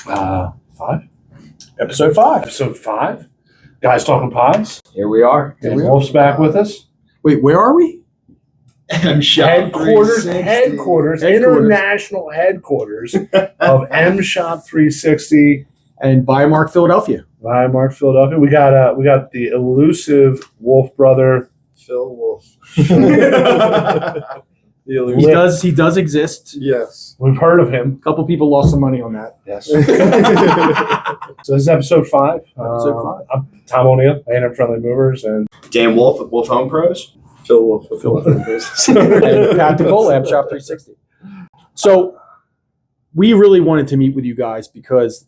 5? Episode 5. Episode 5. Guys Talking Pies. Here we are. And Wolf's back with us. Wait, where are we? Headquarters, international headquarters of M Shop 360 and Weimar, Philadelphia. Weimar, Philadelphia. We got the elusive Wolf brother, Phil Wolf. He does exist. Yes. We've heard of him. A couple people lost some money on that. Yes. So this is episode 5. I'm Tom O'Neill, A&M Friendly Movers, and Dan Wolf of Wolf Home Pros. Phil Wolf. And Pat Nicole, M Shop 360. So we really wanted to meet with you guys because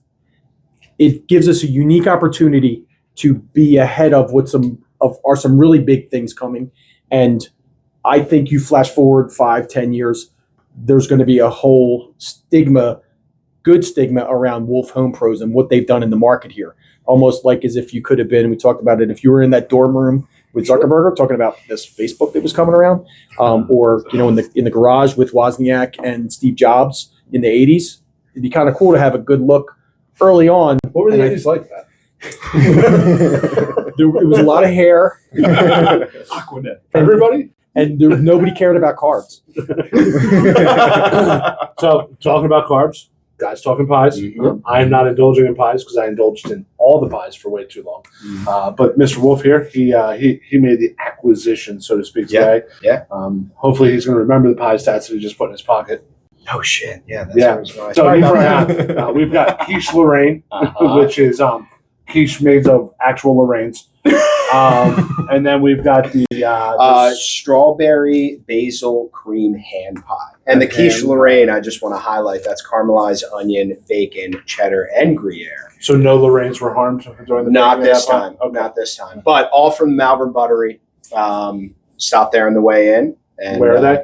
it gives us a unique opportunity to be ahead of what some really big things coming. And I think you flash forward 5-10 years, there's going to be a whole good stigma around Wolf Home Pros and what they've done in the market here. Almost like as if you could have been, we talked about it, if you were in that dorm room with Zuckerberg talking about this Facebook that was coming around, or in the garage with Wozniak and Steve Jobs in the 80s. It'd be kind of cool to have a good look early on. what were the 80s like that? It was a lot of hair. Aquanet. Everybody? And nobody cared about carbs. So, talking about carbs, Guys Talking Pies. Mm-hmm. I am not indulging in pies because I indulged in all the pies for way too long. Mm-hmm. But Mr. Wolf here, he made the acquisition, so to speak, today. Yeah. Hopefully he's going to remember the pie stats that he just put in his pocket. Oh, shit. Yeah. That's So we've got quiche Lorraine, which is quiche made of actual Lorraines. And then we've got the strawberry basil cream hand pie. And the quiche Lorraine, I just want to highlight, that's caramelized onion, bacon, cheddar, and Gruyere. So no Lorraines were harmed during the Not making of this that pie? time. Okay. Not this time. But all from the Malvern Buttery. Stop there on the way in. And, Where are they?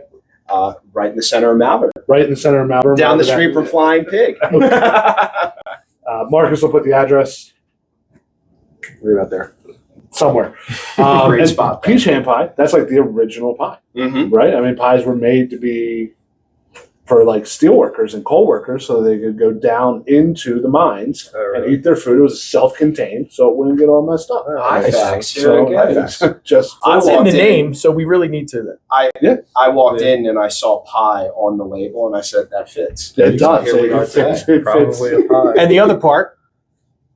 Right in the center of Malvern. Right in the center of Malvern. Down the street from Flying Pig. Marcus will put the address right about there. Somewhere. Great and spot. Peach hand pie, that's like the original pie, Mm-hmm. right? I mean, pies were made to be for like steel workers and coal workers so they could go down into the mines and eat their food. It was self-contained, so it wouldn't get all messed up. High facts. So, Very good. just It's in walked the in. name, so we really need to. I walked in and I saw pie on the label and I said, that fits. it does. Here we are today. It fits. Probably a pie. And the other part,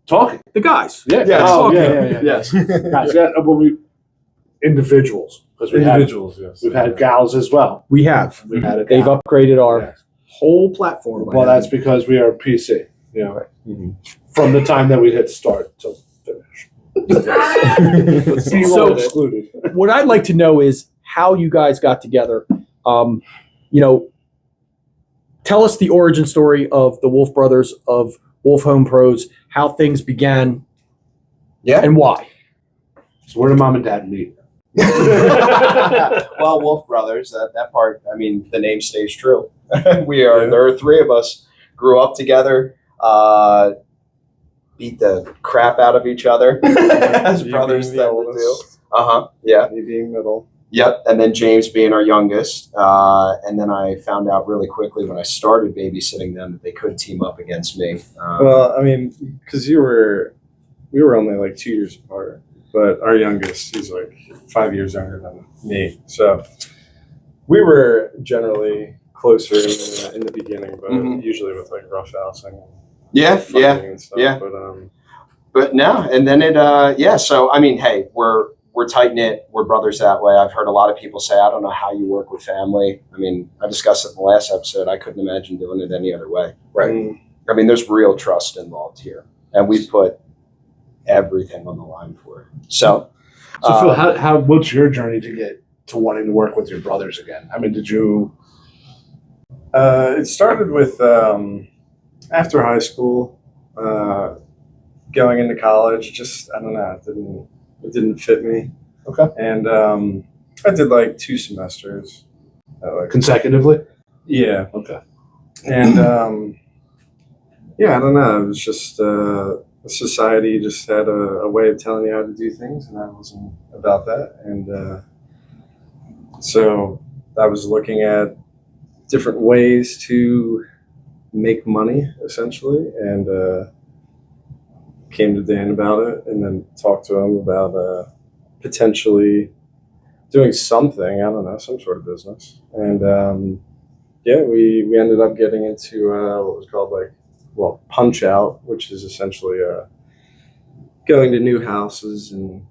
Talking. the guys. Yeah. Yes. Oh, Talking. yeah. Yes. Guys, individuals. Because we've had gals as well. We have. We've had a They've gal. upgraded our Yes. whole platform. Well, that's because we are PC, from the time that we hit start till finish. So- excluded. What I'd like to know is how you guys got together. Tell us the origin story of the Wolf Brothers, of Wolf Home Pros, how things began, and why. So where did mom and dad meet? Well, Wolf Brothers, that part, I mean, the name stays true. There are 3 of us, grew up together, beat the crap out of each other, as brothers tend to do. Yeah. Me being middle. Yep. And then James being our youngest. And then I found out really quickly when I started babysitting them that they could team up against me. Well, I mean, because we were only like 2 years apart, but our youngest, he's like 5 years younger than me. So we were generally closer in the beginning, but usually with like rough housing. Yeah. And stuff. Yeah. But no. And then so, I mean, hey, we're tight knit. We're brothers that way. I've heard a lot of people say, I don't know how you work with family. I mean, I discussed it in the last episode. I couldn't imagine doing it any other way. right. I mean, there's real trust involved here. And we put everything on the line for it. So So Phil, what's your journey to get to wanting to work with your brothers again? I mean, did you? It started with after high school, going into college. Just I don't know, it didn't fit me. Okay. And I did like 2 semesters. Consecutively? Yeah. Okay. And I don't know. It was just society just had a way of telling you how to do things, and I wasn't about that. And so I was looking at different ways to make money essentially, and came to Dan about it, and then talked to him about potentially doing something. I don't know, some sort of business, and we ended up getting into what was called Punch Out, which is essentially going to new houses, and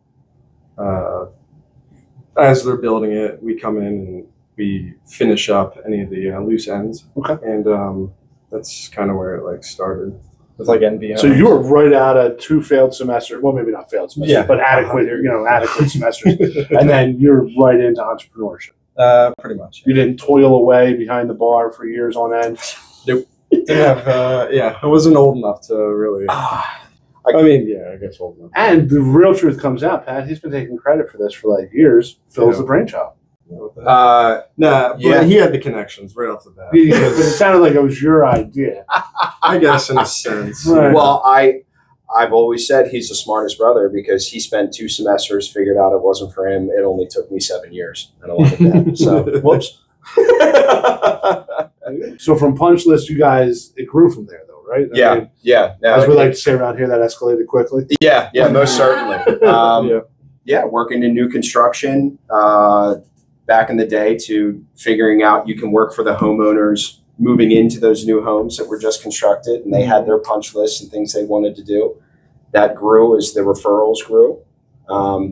as they're building it, we come in and we finish up any of the loose ends. Okay. And that's kind of where it started with NVM. So you were right out of 2 failed semesters. Well, maybe not failed semesters, Yeah. but adequate semesters. And then you're right into entrepreneurship. Pretty much. You didn't toil away behind the bar for years on end. Didn't have, I wasn't old enough to really. I guess old enough. And the real truth comes out, Pat. He's been taking credit for this for years. Phil's the brainchild. But he had the connections right off the bat. But it sounded like it was your idea. I guess in a sense. Right. Well, I've always said he's the smartest brother because he spent 2 semesters, figured out it wasn't for him. It only took me 7 years, and I wanted that. So, whoops. So from Punch List, you guys, it grew from there, though, right? I mean, as we like to say around here, that escalated quickly. Yeah, most certainly. Working in new construction back in the day to figuring out you can work for the homeowners moving into those new homes that were just constructed, and they had their punch lists and things they wanted to do. That grew as the referrals grew.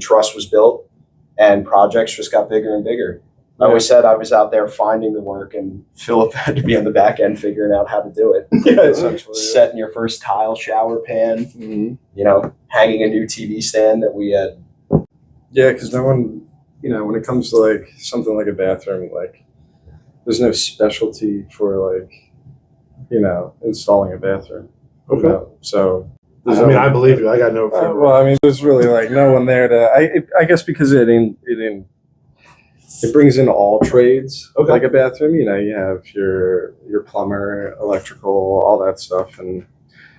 Trust was built, and projects just got bigger and bigger. I always said I was out there finding the work, and Philip had to be on the back end figuring out how to do it. Essentially. Setting your first tile shower pan, hanging a new TV stand that we had. Yeah, because no one, when it comes to something like a bathroom, there's no specialty for installing a bathroom. Okay. So. I believe you. I got no. There's really no one there to. I guess because it brings in all trades, like a bathroom. You have your plumber, electrical, all that stuff, and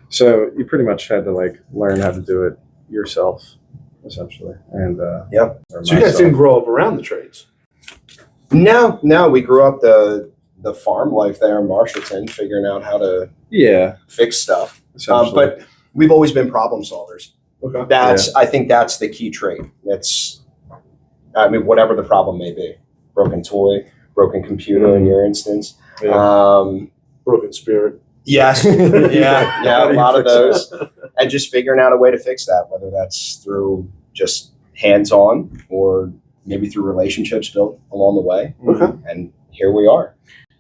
so you pretty much had to learn how to do it yourself, essentially. And So you guys didn't grow up around the trades. No, we grew up the farm life there in Marshallton, figuring out how to fix stuff. But we've always been problem solvers. Okay. I think that's the key trait. Whatever the problem may be, broken toy, broken computer in your instance, Broken spirit. yes, a lot of those, and just figuring out a way to fix that, whether that's through just hands-on or maybe through relationships built along the way. Okay. And here we are.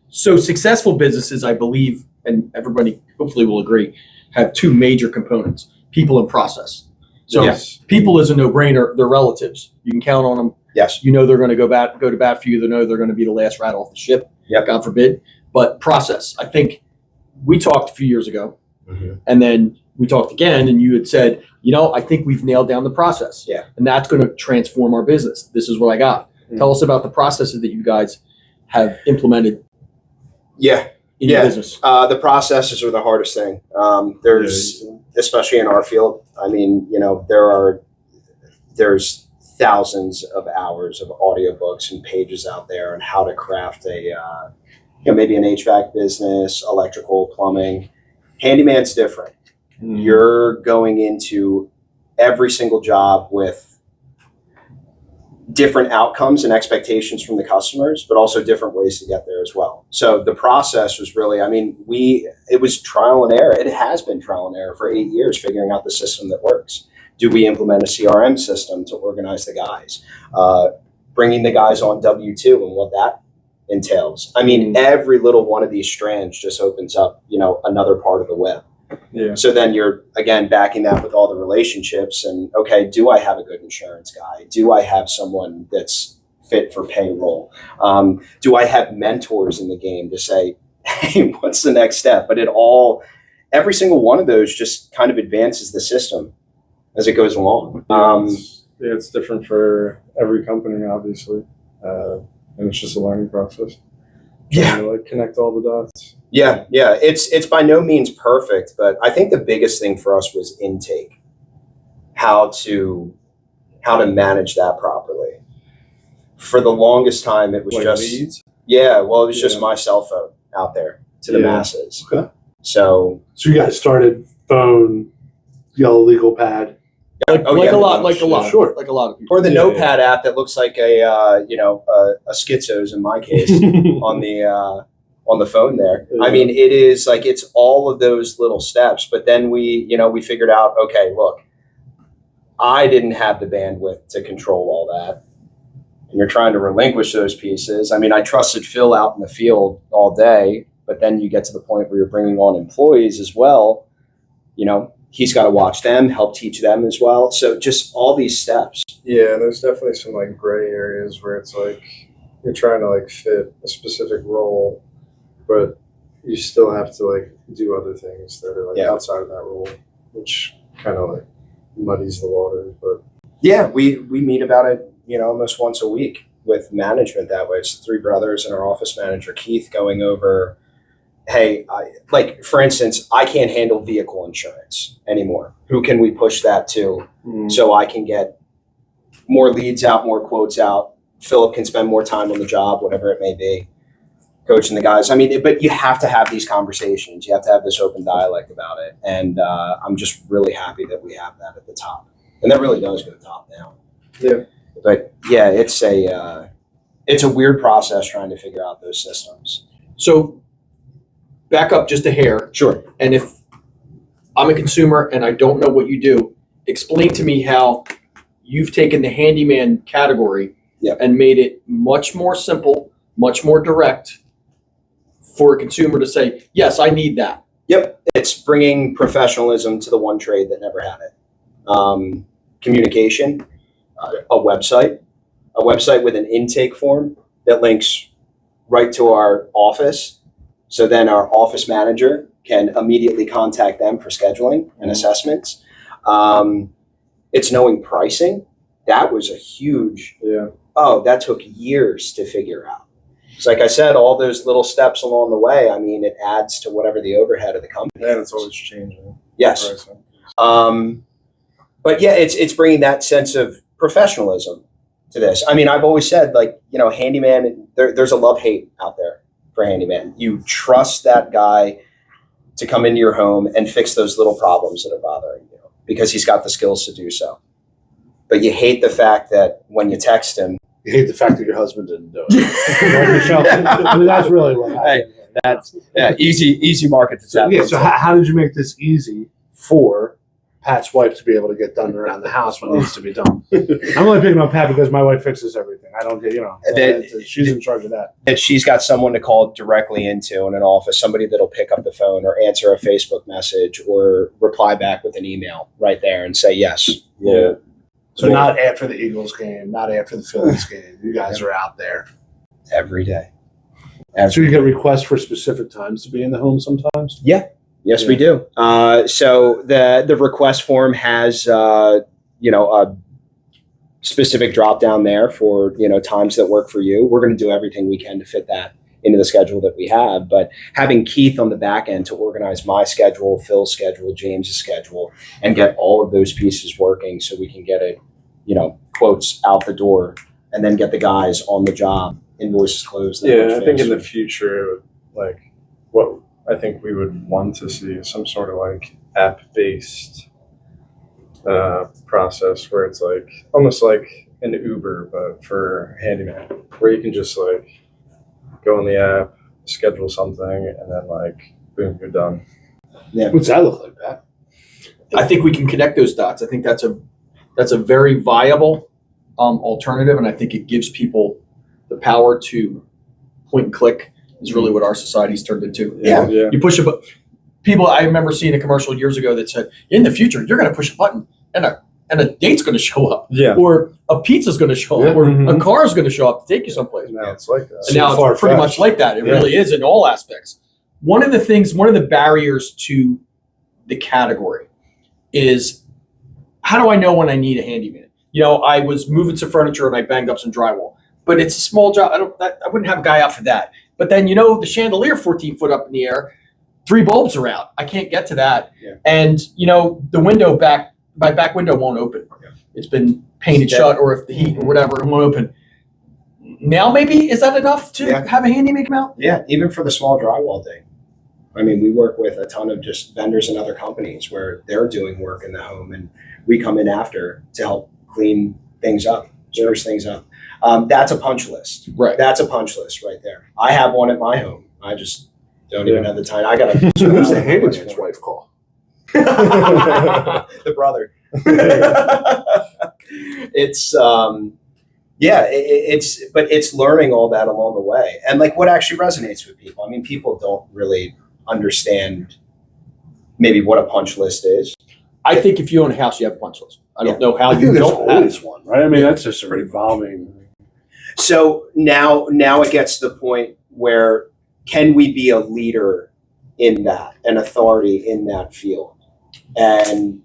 So successful businesses, I believe, and everybody hopefully will agree, have 2 major components: people and process. So people is a no-brainer. They're relatives. You can count on them. Yes. They're going to go to bat for you. They know they're going to be the last rat off the ship. Yep. God forbid. But process. I think we talked a few years ago, and then we talked again, and you had said, I think we've nailed down the process. Yeah. And that's going to transform our business. This is what I got. Tell us about the processes that you guys have implemented in your business. The processes are the hardest thing. There's, especially in our field, there's thousands of hours of audiobooks and pages out there on how to craft maybe an HVAC business, electrical, plumbing. Handyman's different. You're going into every single job with different outcomes and expectations from the customers, but also different ways to get there as well. So the process was really, it was trial and error. It has been trial and error for 8 years, figuring out the system that works. Do we implement a CRM system to organize the guys? Bringing the guys on W-2 and what that entails. Every little one of these strands just opens up, another part of the web. Yeah. So then you're, again, backing that with all the relationships and, okay, do I have a good insurance guy? Do I have someone that's fit for payroll? Do I have mentors in the game to say, hey, what's the next step? But every single one of those just kind of advances the system as it goes along. It's different for every company, obviously. And it's just a learning process. Trying to connect all the dots. Yeah. It's by no means perfect, but I think the biggest thing for us was intake. How to manage that properly. For the longest time, it was just leads? it was just my cell phone out there to the masses. Okay. So you guys started phone, yellow legal pad. Like Oh, yeah, a lot of people. or the Yeah, notepad app that looks like a schizo's in my case on the phone there. Yeah. I mean, it is like it's all of those little steps. But then we figured out, okay, look, I didn't have the bandwidth to control all that. And you're trying to relinquish those pieces. I mean, I trusted Phil out in the field all day, but then you get to the point where you're bringing on employees as well. He's got to watch them, help teach them as well. So just all these steps. Yeah, there's definitely some like gray areas where it's like you're trying to like fit a specific role, but you still have to like do other things that are like outside of that role, which kind of like muddies the waters. But Yeah, we meet about it, almost once a week with management that way. It's the three brothers and our office manager, Keith, going over, hey, for instance, I can't handle vehicle insurance anymore. Who can we push that to so I can get more leads out, more quotes out? Philip can spend more time on the job, whatever it may be, coaching the guys. I mean, but you have to have these conversations. You have to have this open dialect about it. And I'm just really happy that we have that at the top. And that really does go to the top now. Yeah. But yeah, it's a weird process trying to figure out those systems. So back up just a hair. Sure. And if I'm a consumer and I don't know what you do, explain to me how you've taken the handyman category and made it much more simple, much more direct for a consumer to say, yes, I need that. Yep. It's bringing professionalism to the one trade that never had it. Communication, a website with an intake form that links right to our office. So then our office manager can immediately contact them for scheduling and assessments. It's knowing pricing. That was a huge, that took years to figure out. It's like I said, all those little steps along the way, I mean, it adds to whatever the overhead of the company. and it's always changing. Yes. Pricing. But yeah, it's bringing that sense of professionalism to this. I mean, I've always said, handyman, there's a love-hate out there for handyman. You trust that guy to come into your home and fix those little problems that are bothering you because he's got the skills to do so. But you hate the fact that when you text him, You hate the fact that your husband didn't do it. I mean, that's really what happened. that's easy market to tap So how did you make this easy for Pat's wife to be able to get done around the house when it needs to be done? I'm only picking on Pat because my wife fixes everything. I don't get, she's in charge of that. that she's got someone to call directly into in an office, somebody that'll pick up the phone or answer a Facebook message or reply back with an email right there and say yes. Yeah. So not after the Eagles game, not after the Phillies game. You guys are out there. Every day. So you get requests for specific times to be in the home sometimes? Yes, we do. So the request form has a specific drop down there for times that work for you. We're going to do everything we can to fit that into the schedule that we have. But having Keith on the back end to organize my schedule, Phil's schedule, James's schedule, and get all of those pieces working so we can get it, quotes out the door, and then get the guys on the job, invoices closed. Yeah, I think in the future, it would, what I think we would want to see is some sort of app-based process where it's almost like an Uber, but for handyman, where you can just go on the app, schedule something, and then boom, you're done. Yeah. What's that look like, Pat? I think we can connect those dots. I think that's a very viable alternative, and I think it gives people the power to point and click. Is really what our society's turned into. Yeah. You push a button. People, I remember seeing a commercial years ago that said, "In the future, you're going to push a button, and a date's going to show up, Yeah. or a pizza's going to show up, or a car's going to show up to take you someplace." Now it's like that. And now it's pretty much like that. It really is in all aspects. One of the barriers to the category is, how do I know when I need a handyman? I was moving some furniture and I banged up some drywall, but it's a small job. I wouldn't have a guy out for that. But then, the chandelier 14 foot up in the air, 3 bulbs are out. I can't get to that. Yeah. And, the window my back window won't open. Yeah. It's been painted shut, or if the heat or whatever, it won't open. Now, maybe, is that enough to have a handyman come out? Yeah, even for the small drywall thing. I mean, we work with a ton of just vendors and other companies where they're doing work in the home, and we come in after to help clean things up, spruce things up. That's a punch list. Right. That's a punch list right there. I have one at my home. I just don't even have the time. I got So who's the to. handyman's wife call? The brother. It's it's learning all that along the way, and like what actually resonates with people. I mean, people don't really understand maybe what a punch list is. I think if you own a house, you have a punch list. I don't know how I you think there's don't have always one, right? I mean, that's just a revolving. So now it gets to the point where can we be a leader in that, an authority in that field, and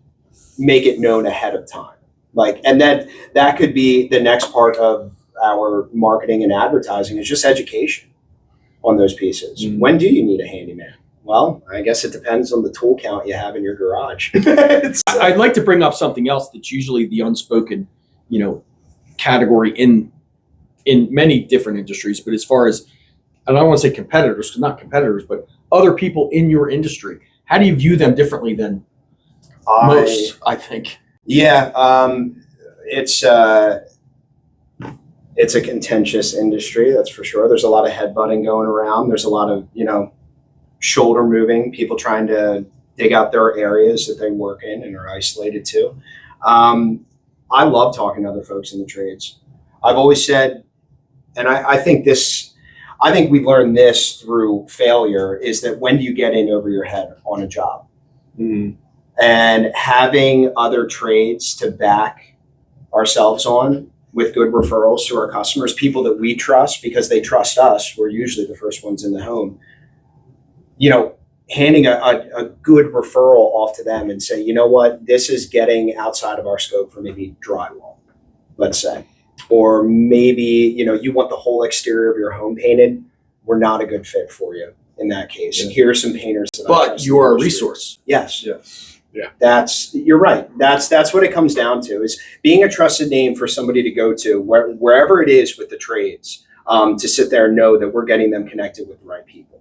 make it known ahead of time? Like, and then that could be the next part of our marketing and advertising is just education on those pieces. Mm-hmm. When do you need a handyman? Well, I guess it depends on the tool count you have in your garage. I'd like to bring up something else that's usually the unspoken, category in many different industries. But as far as, and I don't want to say competitors, because not competitors, but other people in your industry, how do you view them differently than most? I think. Yeah, it's a contentious industry, that's for sure. There's a lot of headbutting going around. There's a lot of shoulder moving, people trying to dig out their areas that they work in and are isolated to. I love talking to other folks in the trades. I've always said, and I think we learned this through failure, is that when do you get in over your head on a job? Mm-hmm. And having other trades to back ourselves on with good referrals to our customers, people that we trust because they trust us, we're usually the first ones in the home. Handing a good referral off to them and say, you know what, this is getting outside of our scope for maybe drywall, let's say. Or maybe, you want the whole exterior of your home painted. We're not a good fit for you in that case. Yeah. Here are some painters that I But trust you are a in the industry. resource. Yes. Yes. You're right. That's what it comes down to, is being a trusted name for somebody to go to wherever it is with the trades, to sit there and know that we're getting them connected with the right people.